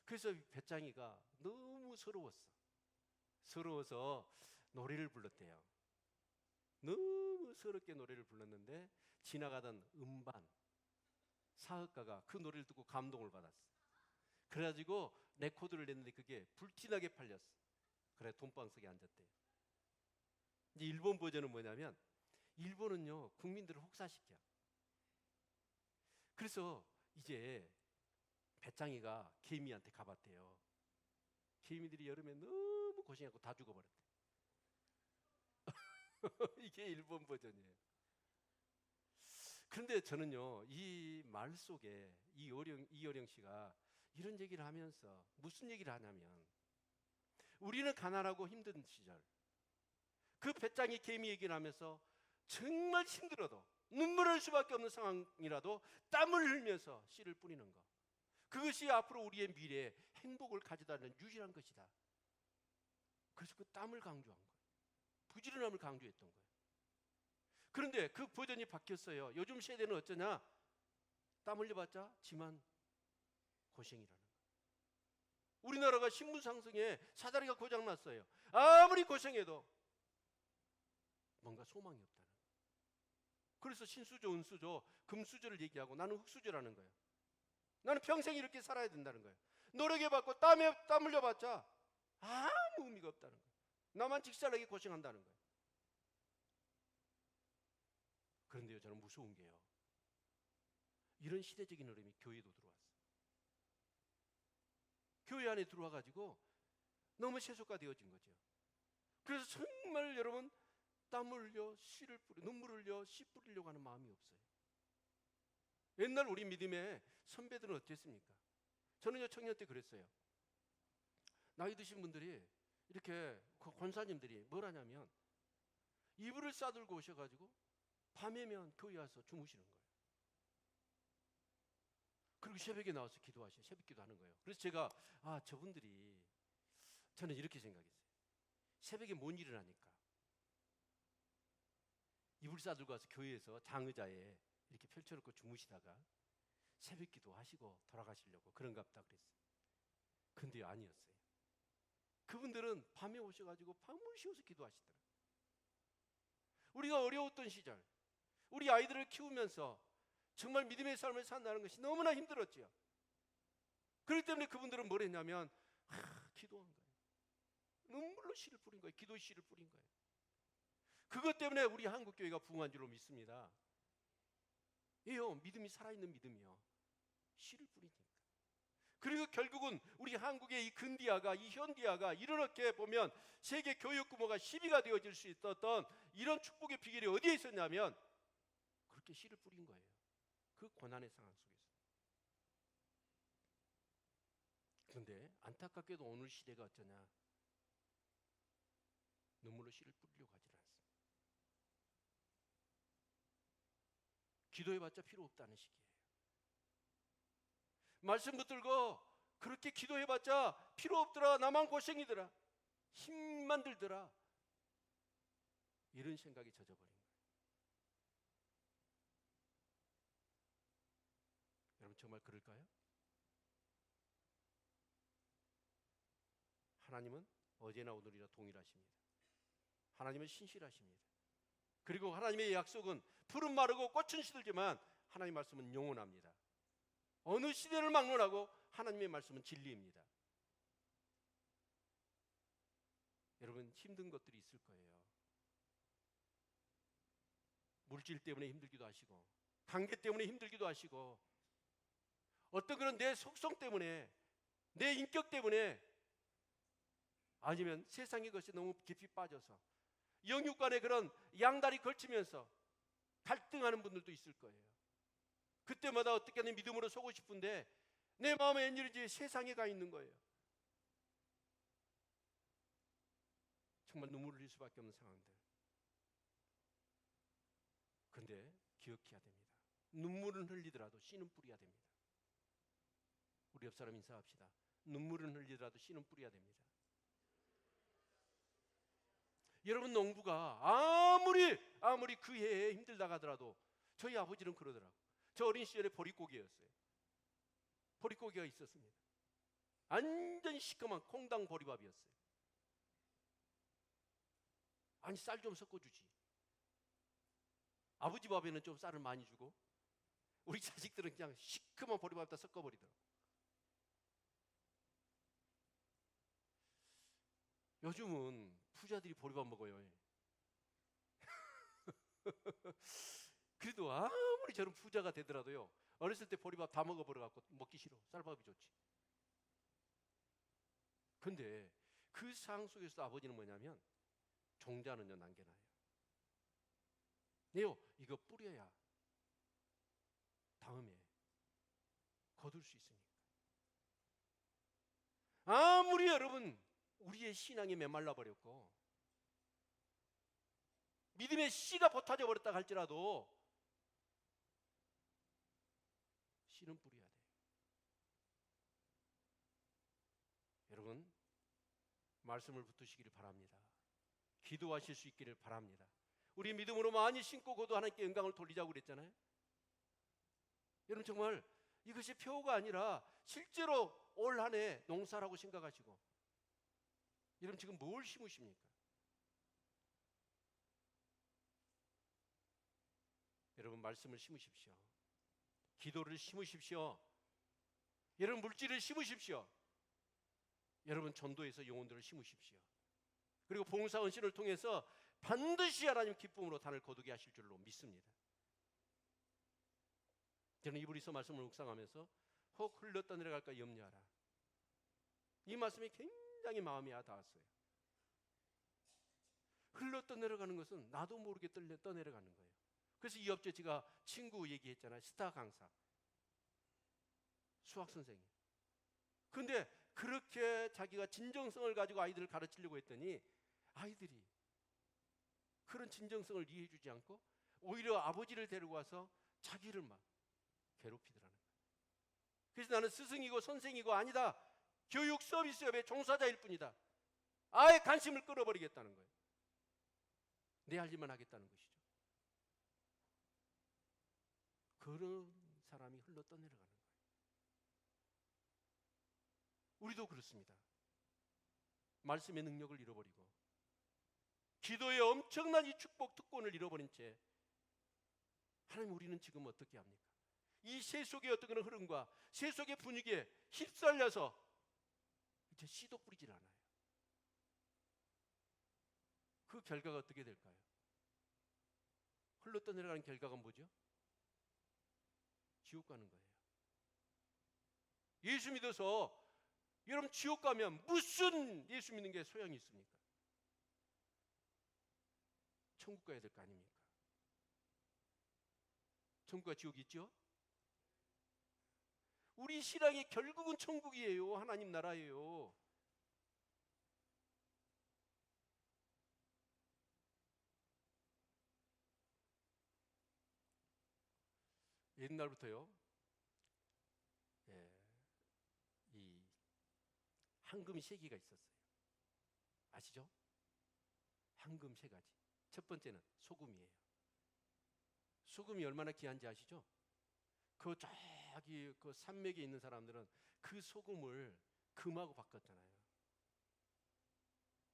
그래서 배짱이가 너무 서러워서 노래를 불렀대요. 너무 서럽게 노래를 불렀는데 지나가던 음반 사업가가 그 노래를 듣고 감동을 받았어. 그래가지고 레코드를 냈는데 그게 불티나게 팔렸어. 그래 돈방석에 앉았대요. 이제 일본 버전은 뭐냐면 일본은요 국민들을 혹사시켜. 그래서 이제 배짱이가 개미한테 가봤대요. 개미들이 여름에 너무 고생하고 다 죽어버렸대. 이게 일본 버전이에요. 그런데 저는요 이 말 속에 이효령 씨가 이런 얘기를 하면서 무슨 얘기를 하냐면 우리는 가난하고 힘든 시절 그 배짱이 개미 얘기를 하면서 정말 힘들어도 눈물 흘릴 수밖에 없는 상황이라도 땀을 흘리면서 씨를 뿌리는 것, 그것이 앞으로 우리의 미래에 행복을 가져다주는 유일한 것이다. 그래서 그 땀을 강조한 거예요. 부지런함을 강조했던 거예요. 그런데 그 버전이 바뀌었어요. 요즘 세대는 어쩌냐? 땀 흘려봤자 지만 고생이라는 거예요. 우리나라가 신분 상승에 사다리가 고장났어요. 아무리 고생해도 뭔가 소망이 없다는 거예요. 그래서 신수저, 은수저, 금수저를 얘기하고 나는 흙수저라는 거예요. 나는 평생 이렇게 살아야 된다는 거예요. 노력해봤고 땀 흘려봤자 아무 의미가 없다는 거예요. 나만 직살나게 고생한다는 거예요. 그런데요, 저는 무서운 게요, 이런 시대적인 흐름이 교회도 들어왔어요. 교회 안에 들어와가지고 너무 세속화되어진 거죠. 그래서 정말 여러분, 땀 흘려 씨를 뿌리, 눈물 흘려 씨 뿌리려고 하는 마음이 없어요. 옛날 우리 믿음의 선배들은 어땠습니까? 저는요, 청년 때 그랬어요. 나이 드신 분들이 이렇게 권사님들이 뭘 하냐면 이불을 싸들고 오셔가지고 밤에면 교회 와서 주무시는 거예요. 그리고 새벽에 나와서 기도하셔요. 새벽 기도하는 거예요. 그래서 제가 저분들이, 저는 이렇게 생각했어요. 새벽에 뭔 일을 하니까 이불 싸들고 와서 교회에서 장의자에 이렇게 펼쳐놓고 주무시다가 새벽 기도하시고 돌아가시려고 그런가 보다 그랬어요. 근데 아니었어요. 그분들은 밤에 오셔가지고 밤을 쉬어서 기도하시더라고요. 우리가 어려웠던 시절, 우리 아이들을 키우면서 정말 믿음의 삶을 산다는 것이 너무나 힘들었지요. 그렇기 때문에 그분들은 뭘 했냐면 기도한 거예요. 눈물로 씨를 뿌린 거예요. 기도의 씨를 뿌린 거예요. 그것 때문에 우리 한국교회가 부흥한 줄로 믿습니다. 이요, 믿음이 살아있는 믿음이요, 씨를 뿌리니까. 그리고 결국은 우리 한국의 이 근디아가, 이 현디아가 이렇게 보면 세계 교육 규모가 10위가 되어질 수 있었던 이런 축복의 비결이 어디에 있었냐면 그렇게 씨를 뿌린 거예요. 그 고난의 상황 속에서. 그런데 안타깝게도 오늘 시대가 어쩌냐, 눈물로 씨를 뿌리려고 하질 않습니다. 기도해봤자 필요 없다는 식이에요. 말씀 붙들고 그렇게 기도해봤자 필요 없더라, 나만 고생이더라, 힘만 들더라, 이런 생각이 젖어버린 거예요. 여러분 정말 그럴까요? 하나님은 어제나 오늘이나 동일하십니다. 하나님은 신실하십니다. 그리고 하나님의 약속은 풀은 마르고 꽃은 시들지만 하나님의 말씀은 영원합니다. 어느 시대를 막론하고 하나님의 말씀은 진리입니다. 여러분 힘든 것들이 있을 거예요. 물질 때문에 힘들기도 하시고, 관계 때문에 힘들기도 하시고, 어떤 그런 내 속성 때문에, 내 인격 때문에, 아니면 세상의 것이 너무 깊이 빠져서 영육 간의 그런 양다리 걸치면서 갈등하는 분들도 있을 거예요. 그때마다 어떻게든 믿음으로 서고 싶은데 내 마음에 웬일인지 세상에 가 있는 거예요. 정말 눈물을 흘릴 수밖에 없는 상황들. 그런데 기억해야 됩니다. 눈물은 흘리더라도 씨는 뿌려야 됩니다. 우리 옆 사람 인사합시다. 눈물은 흘리더라도 씨는 뿌려야 됩니다. 여러분, 농부가 아무리 그 해에 힘들다가 하더라도, 저희 아버지는 그러더라고. 저 어린 시절에 보릿고개였어요. 보릿고개가 있었습니다. 완전 시커먼 콩당 보리밥이었어요. 아니, 쌀 좀 섞어주지. 아버지 밥에는 좀 쌀을 많이 주고 우리 자식들은 그냥 시커먼 보리밥에다 섞어버리더라고. 요즘은 부자들이 보리밥 먹어요. 그래도 아무리 저런 부자가 되더라도요, 어렸을 때 보리밥 다 먹어버려갖고 먹기 싫어. 쌀밥이 좋지. 근데 그 상황 속에서 아버지는 뭐냐면 종자는요 남겨놔요. 네요, 이거 뿌려야 다음에 거둘 수 있으니까. 아무리 여러분 우리의 신앙이 메말라 버렸고 믿음의 씨가 버타져 버렸다 할지라도 씨는 뿌려야 돼요. 여러분, 말씀을 붙드시기를 바랍니다. 기도하실 수 있기를 바랍니다. 우리 믿음으로 많이 신고 고도 하나님께 영광을 돌리자고 그랬잖아요. 여러분, 정말 이것이 표가 아니라 실제로 올 한 해 농사라고 생각하시고, 여러분 지금 뭘 심으십니까? 여러분 말씀을 심으십시오. 기도를 심으십시오. 여러분 물질을 심으십시오. 여러분 전도에서 영혼들을 심으십시오. 그리고 봉사 헌신을 통해서 반드시 하나님 기쁨으로 단을 거두게 하실 줄로 믿습니다. 저는 이브리서 말씀을 묵상하면서 혹 흘렀다 내려갈까 염려하라. 이 말씀이 굉장히 마음이 와닿았어요. 흘렀다 내려가는 것은 나도 모르게 떠내려가는 거예요. 그래서 이 업체 제가 친구 얘기했잖아요. 스타 강사, 수학 선생님. 근데 그렇게 자기가 진정성을 가지고 아이들을 가르치려고 했더니 아이들이 그런 진정성을 이해해 주지 않고 오히려 아버지를 데리고 와서 자기를 막 괴롭히더라는 거예요. 그래서 나는 스승이고 선생이고 아니다. 교육 서비스업의 종사자일 뿐이다. 아예 관심을 끌어버리겠다는 거예요. 내 할 일만 하겠다는 것이죠. 그런 사람이 흘러 떠내려가는 거예요. 우리도 그렇습니다. 말씀의 능력을 잃어버리고 기도의 엄청난 이 축복 특권을 잃어버린 채 하나님 우리는 지금 어떻게 합니까? 이 세속의 어떤 그런 흐름과 세속의 분위기에 휩쓸려서 이제 씨도 뿌리질 않아요. 그 결과가 어떻게 될까요? 흘러 떠내려가는 결과가 뭐죠? 지옥 가는 거예요. 예수 믿어서 여러분 지옥 가면 무슨 예수 믿는 게 소용이 있습니까? 천국 가야 될 거 아닙니까? 천국과 지옥이 있죠? 우리 신앙이 결국은 천국이에요. 하나님 나라예요. 옛날부터요. 이 황금 세 개가 있었어요. 아시죠? 황금 세 가지. 첫 번째는 소금이에요. 소금이 얼마나 귀한지 아시죠? 그 저기 그 산맥에 있는 사람들은 그 소금을 금하고 바꿨잖아요.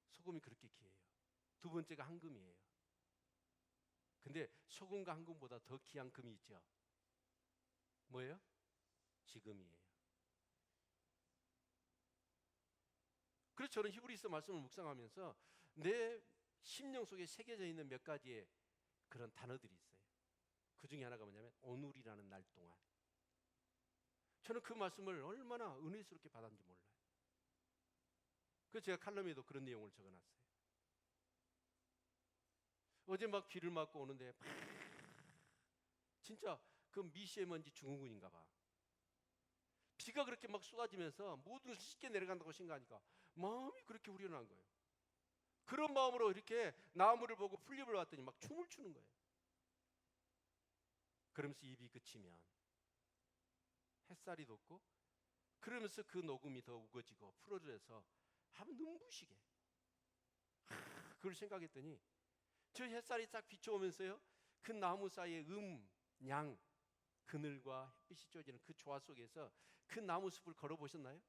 소금이 그렇게 귀해요. 두 번째가 황금이에요. 근데 소금과 황금보다 더 귀한 금이 있죠. 뭐예요? 지금이에요. 그래서 저는 히브리서 말씀을 묵상하면서 내 심령 속에 새겨져 있는 몇 가지의 그런 단어들이 있어요. 그 중에 하나가 뭐냐면 오늘이라는 날 동안. 저는 그 말씀을 얼마나 은혜스럽게 받았는지 몰라요. 그래서 제가 칼럼에도 그런 내용을 적어놨어요. 어제 막 비를 맞고 오는데 진짜 그 미세먼지 증후군인가 봐. 비가 그렇게 막 쏟아지면서 모든 것이 쉽게 내려간다고 생각하니까 마음이 그렇게 후련한 거예요. 그런 마음으로 이렇게 나무를 보고 풀잎을 봤더니 막 춤을 추는 거예요. 그러면서 입이 그치면 햇살이 돋고 그러면서 그 녹음이 더 우거지고 풀어져서 한번 눈부시게 그걸 생각했더니 저 햇살이 딱 비춰오면서요 그 나무 사이에 양, 그늘과 햇빛이 쬐지는 그 조화 속에서 그 나무 숲을 걸어보셨나요?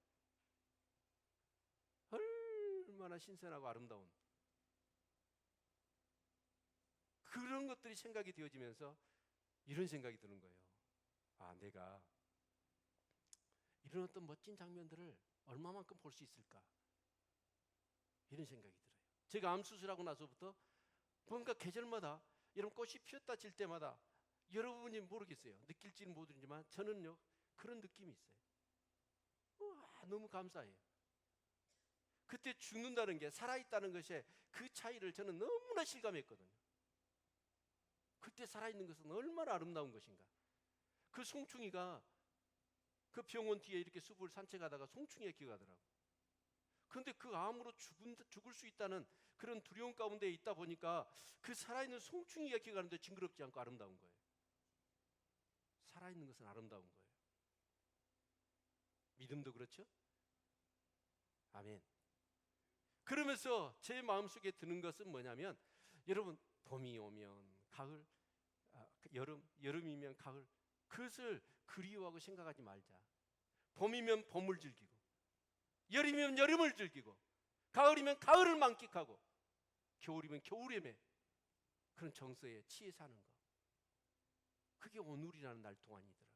얼마나 신선하고 아름다운 그런 것들이 생각이 되어지면서 이런 생각이 드는 거예요. 아, 내가 이런 어떤 멋진 장면들을 얼마만큼 볼 수 있을까? 이런 생각이 들어요. 제가 암 수술하고 나서부터 뭔가 계절마다 이런 꽃이 피었다 질 때마다 여러분이 모르겠어요. 느낄지는 모르지만 저는요 그런 느낌이 있어요. 우와, 너무 감사해요. 그때 죽는다는 게 살아있다는 것에 그 차이를 저는 너무나 실감했거든요. 그때 살아있는 것은 얼마나 아름다운 것인가. 그 송충이가 그 병원 뒤에 이렇게 숲을 산책하다가 송충이가 기어가더라고요. 그런데 그 암으로 죽을 수 있다는 그런 두려움 가운데 있다 보니까 그 살아있는 송충이가 기어가는데 징그럽지 않고 아름다운 거예요. 살아있는 것은 아름다운 거예요. 믿음도 그렇죠? 아멘. 그러면서 제 마음속에 드는 것은 뭐냐면 여러분 봄이 오면 가을, 여름이면 가을 그것을 그리워하고 생각하지 말자. 봄이면 봄을 즐기고 여름이면 여름을 즐기고 가을이면 가을을 만끽하고 겨울이면 겨울의 그런 정서에 취해 사는 것. 그게 오늘이라는 날 동안이더라.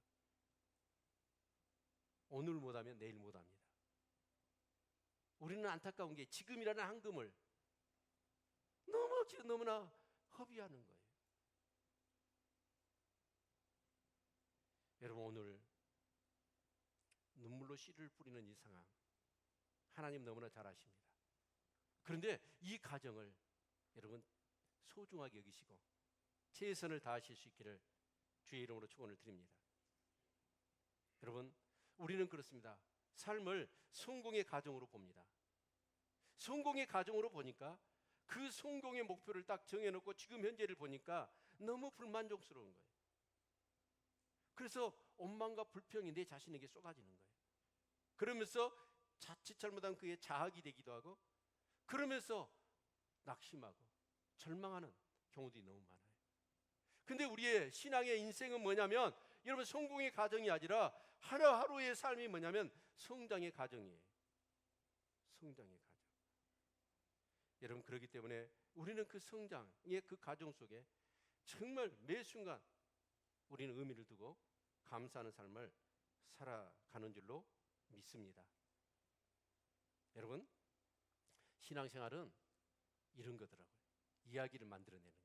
오늘 못하면 내일 못합니다. 우리는 안타까운 게 지금이라는 한금을 너무나 허비하는 거예요. 여러분, 오늘 눈물로 씨를 뿌리는 이 상황, 하나님 너무나 잘 아십니다. 그런데 이 가정을 여러분 소중하게 여기시고 최선을 다하실 수 있기를 주의 이름으로 축원을 드립니다. 여러분, 우리는 그렇습니다. 삶을 성공의 가정으로 봅니다. 성공의 가정으로 보니까 그 성공의 목표를 딱 정해놓고 지금 현재를 보니까 너무 불만족스러운 거예요. 그래서 원망과 불평이 내 자신에게 쏟아지는 거예요. 그러면서 자칫 잘못하면 그게 자학이 되기도 하고, 그러면서 낙심하고 절망하는 경우들이 너무 많아요. 근데 우리의 신앙의 인생은 뭐냐면, 여러분, 성공의 가정이 아니라 하루하루의 삶이 뭐냐면 성장의 가정이에요. 성장의 가정. 여러분, 그렇기 때문에 우리는 그 성장의 그 가정 속에 정말 매 순간 우리는 의미를 두고 감사하는 삶을 살아가는 줄로 믿습니다. 여러분, 신앙생활은 이런 거더라고요. 이야기를 만들어내는 거예요.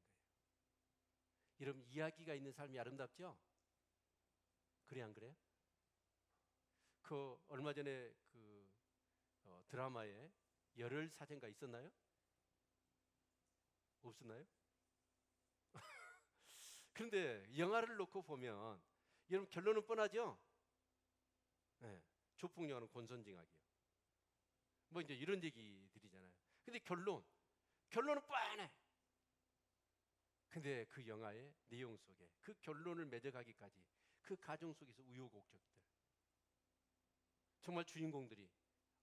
여러분, 이야기가 있는 삶이 아름답죠? 그래, 안 그래요? 그 얼마 전에 그 드라마에 열혈 사진가 있었나요? 없었나요? 그런데 영화를 놓고 보면 여러분 결론은 뻔하죠? 네, 조폭영화는 권선징악이요. 뭐 이제 이런 얘기들이잖아요. 근데 결론은 뻔해. 근데 그 영화의 내용 속에 그 결론을 맺어가기까지 그 가정 속에서 우여곡절들, 정말 주인공들이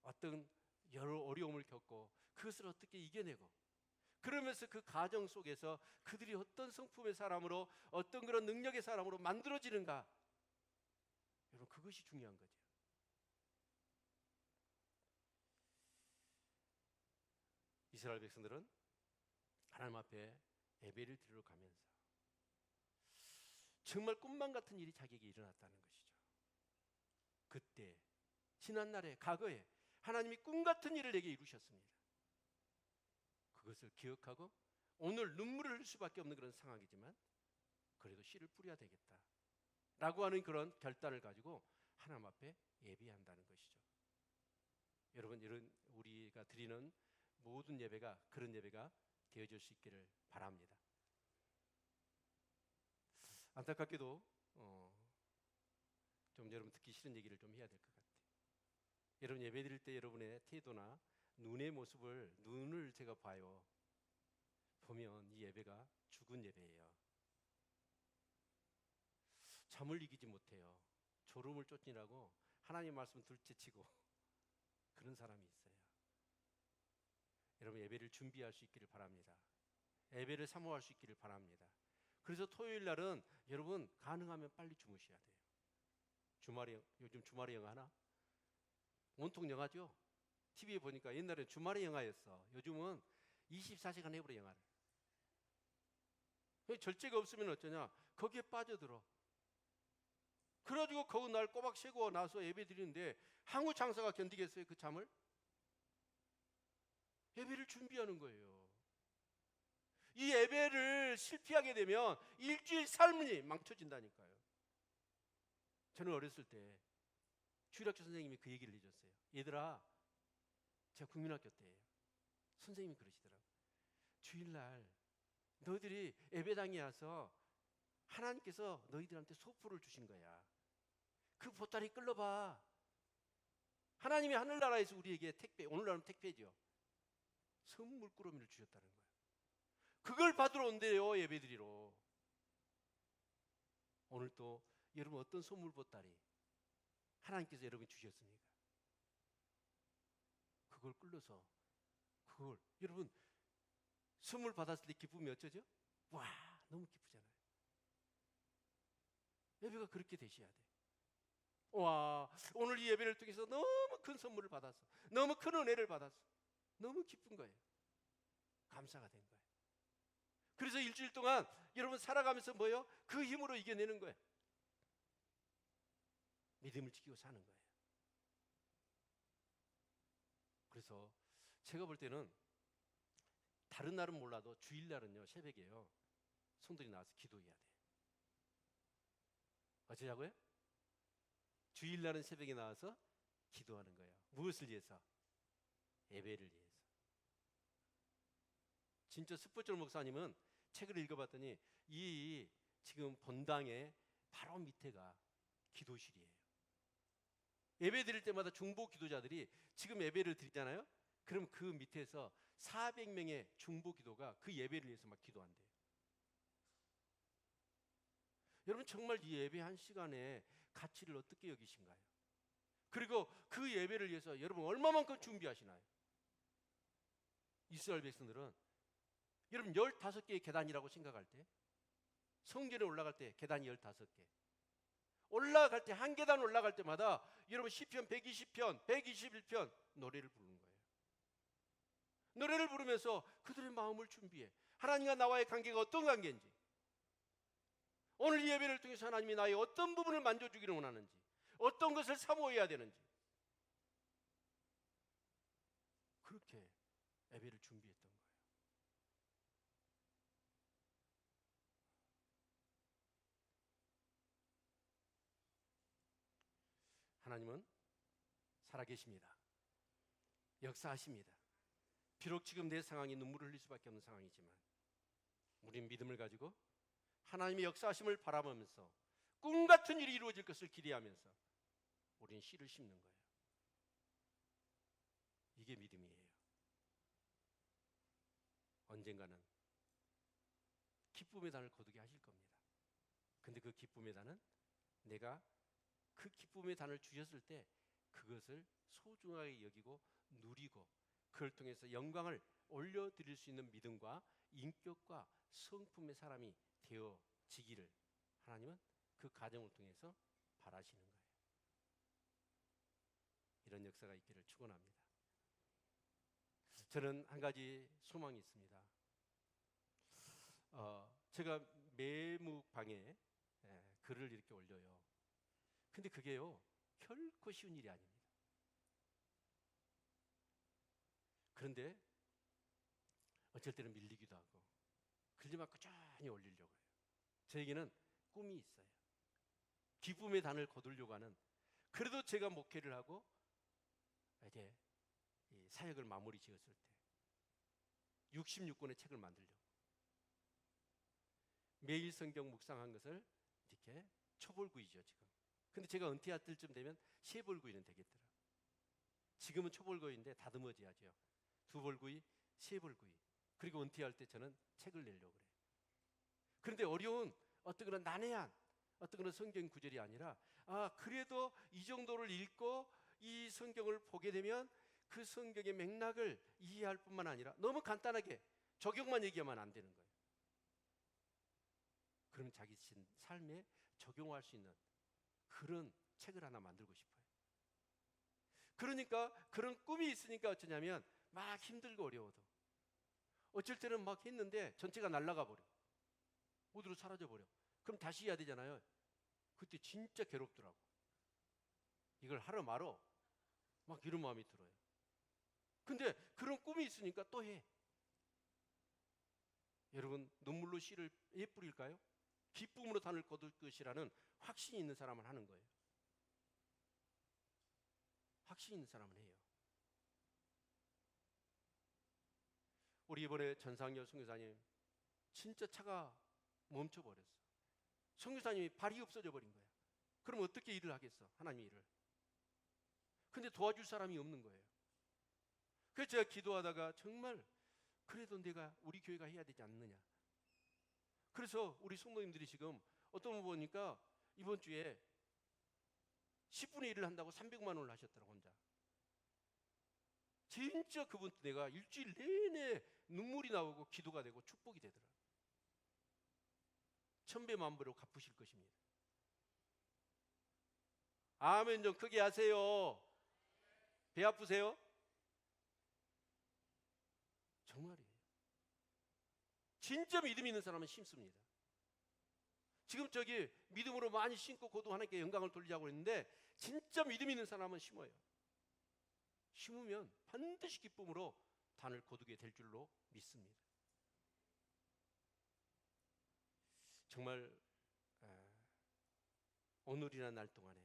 어떤 여러 어려움을 겪고 그것을 어떻게 이겨내고, 그러면서 그 가정 속에서 그들이 어떤 성품의 사람으로, 어떤 그런 능력의 사람으로 만들어지는가, 여러분, 그것이 중요한 거죠. 이스라엘 백성들은 하나님 앞에 예배를 드리러 가면서 정말 꿈만 같은 일이 자기에게 일어났다는 것이죠. 그때 지난날에, 과거에 하나님이 꿈 같은 일을 내게 이루셨습니다. 그것을 기억하고 오늘 눈물을 흘릴 수밖에 없는 그런 상황이지만 그래도 씨를 뿌려야 되겠다 라고 하는 그런 결단을 가지고 하나님 앞에 예배한다는 것이죠. 여러분, 이런 우리가 드리는 모든 예배가 그런 예배가 되어질 수 있기를 바랍니다. 안타깝게도 좀 여러분 듣기 싫은 얘기를 좀 해야 될 것 같아요. 여러분, 예배 드릴 때 여러분의 태도나 눈의 모습을, 눈을 제가 봐요. 보면 이 예배가 죽은 예배예요. 잠을 이기지 못해요. 졸음을 쫓느라고 하나님 말씀 둘째치고 그런 사람이 있어요. 여러분, 예배를 준비할 수 있기를 바랍니다. 예배를 사모할 수 있기를 바랍니다. 그래서 토요일 날은 여러분 가능하면 빨리 주무셔야 돼요. 요즘 주말에 영화 하나? 온통 영화죠. TV에 보니까 옛날엔 주말에 영화였어. 요즘은 24시간 해버려, 영화를. 절제가 없으면 어쩌냐? 거기에 빠져들어. 그래가지고 그 날 꼬박 새고 나서 예배 드리는데 한국 장사가 견디겠어요, 그 잠을? 예배를 준비하는 거예요. 이 예배를 실패하게 되면 일주일 삶이 망쳐진다니까요. 저는 어렸을 때 주일학교 선생님이 그 얘기를 해줬어요. 얘들아, 제가 국민학교 때예요. 선생님이 그러시더라고요. 주일날 너희들이 예배당에 와서 하나님께서 너희들한테 소포를 주신 거야. 그 보따리 끌러봐. 하나님이 하늘나라에서 우리에게 택배, 오늘날은 택배죠, 선물 꾸러미를 주셨다는 거예요. 그걸 받으러 온대요, 예배드리러. 오늘 또 여러분 어떤 선물 보따리 하나님께서 여러분 주셨습니까? 그걸 끌러서 그걸 여러분 선물 받았을 때 기쁨이 어쩌죠? 와, 너무 기쁘잖아요. 예배가 그렇게 되셔야 돼. 와, 오늘 이 예배를 통해서 너무 큰 선물을 받았어. 너무 큰 은혜를 받았어. 너무 기쁜 거예요. 감사가 된 거예요. 그래서 일주일 동안 여러분 살아가면서 뭐예요? 그 힘으로 이겨내는 거예요. 믿음을 지키고 사는 거예요. 그래서 제가 볼 때는 다른 날은 몰라도 주일날은요, 새벽에요, 성도들이 나와서 기도해야 돼요. 어쩌자고요? 주일날은 새벽에 나와서 기도하는 거예요. 무엇을 위해서? 예배를 위해서. 진짜 스포철 목사님은 책을 읽어봤더니 이 지금 본당의 바로 밑에가 기도실이에요. 예배 드릴 때마다 중보 기도자들이 지금 예배를 드리잖아요. 그럼 그 밑에서 400명의 중보 기도가 그 예배를 위해서 막 기도한대요. 여러분 정말 이 예배 한 시간에 가치를 어떻게 여기신가요? 그리고 그 예배를 위해서 여러분 얼마만큼 준비하시나요? 이스라엘 백성들은 여러분 15개의 계단이라고 생각할 때, 성전에 올라갈 때 계단이 15개, 올라갈 때 한 계단 올라갈 때마다 여러분 시편 120편 121편 노래를 부르는 거예요. 노래를 부르면서 그들의 마음을 준비해. 하나님과 나와의 관계가 어떤 관계인지, 오늘 이 예배를 통해서 하나님이 나의 어떤 부분을 만져주기를 원하는지, 어떤 것을 사모해야 되는지, 그렇게 예배를 준비했던 거예요. 하나님은 살아계십니다. 역사하십니다. 비록 지금 내 상황이 눈물을 흘릴 수밖에 없는 상황이지만 우린 믿음을 가지고 하나님의 역사하심을 바라보면서 꿈같은 일이 이루어질 것을 기대하면서 우린 씨를 심는 거예요. 이게 믿음이에요. 언젠가는 기쁨의 단을 거두게 하실 겁니다. 근데 그 기쁨의 단은 내가 그 기쁨의 단을 주셨을 때 그것을 소중하게 여기고 누리고 그걸 통해서 영광을 올려드릴 수 있는 믿음과 인격과 성품의 사람이 되어지기를 하나님은 그 과정을 통해서 바라시는 거예요. 이런 역사가 있기를 축원합니다. 저는 한 가지 소망이 있습니다. 제가 매묵방에 글을 이렇게 올려요. 근데 그게요 결코 쉬운 일이 아닙니다. 그런데 어쩔 때는 밀리기도 하고 글리만 꾸준히 올리려고 해요. 저에게는 꿈이 있어요. 기쁨의 단을 거두려고 하는. 그래도 제가 목회를 하고 이제 이 사역을 마무리 지었을 때 66권의 책을 만들려고, 매일 성경 묵상한 것을 이렇게 초벌구이죠 지금. 근데 제가 은퇴할 때쯤 되면 세벌구이는 되겠더라. 지금은 초벌구이인데 다듬어져야죠. 2벌구이, 3벌구이. 그리고 은퇴할 때 저는 책을 내려고 그래요. 그런데 어려운 어떤 그런 난해한 어떤 그런 성경 구절이 아니라 그래도 이 정도를 읽고 이 성경을 보게 되면 그 성경의 맥락을 이해할 뿐만 아니라 너무 간단하게 적용만 얘기하면 안 되는 거예요. 그러면 자기 삶에 적용할 수 있는 그런 책을 하나 만들고 싶어요. 그러니까 그런 꿈이 있으니까 어쩌냐면 막 힘들고 어려워도 어쩔 때는 막 했는데 전체가 날아가 버려. 어디로 사라져 버려. 그럼 다시 해야 되잖아요. 그때 진짜 괴롭더라고. 이걸 하러 말어 막 이런 마음이 들어요. 근데 그런 꿈이 있으니까 또 해. 여러분 눈물로 씨를 왜 뿌릴까요? 기쁨으로 단을 거둘 것이라는 확신이 있는 사람은 하는 거예요. 확신 있는 사람은 해요. 우리 이번에 전상열 선교사님 진짜 차가 멈춰버렸어. 선교사님이 발이 없어져 버린 거야. 그럼 어떻게 일을 하겠어? 하나님 일을. 근데 도와줄 사람이 없는 거예요. 그래서 제가 기도하다가 정말 그래도 내가 우리 교회가 해야 되지 않느냐. 그래서 우리 성도님들이 지금 어떤 분 보니까 이번 주에 10분의 1을 한다고 300만 원을 하셨더라고 혼자. 진짜 그분 내가 일주일 내내 눈물이 나오고 기도가 되고 축복이 되더라. 천배만배로 갚으실 것입니다. 아멘 좀 크게 하세요. 배 아프세요? 정말이에요. 진짜 믿음 있는 사람은 심습니다. 지금 저기 믿음으로 많이 심고 고도 하나님께 영광을 돌리자고 했는데 진짜 믿음 있는 사람은 심어요. 심으면 반드시 기쁨으로 단을 거두게 될 줄로 믿습니다. 정말 오늘이나 날 동안에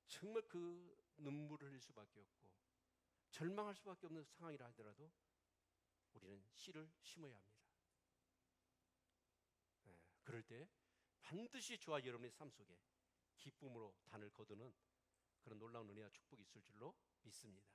정말 그 눈물을 흘릴 수밖에 없고 절망할 수밖에 없는 상황이라 하더라도 우리는 씨를 심어야 합니다. 그럴 때 반드시 저와 여러분의 삶 속에 기쁨으로 단을 거두는 그런 놀라운 은혜와 축복이 있을 줄로 믿습니다.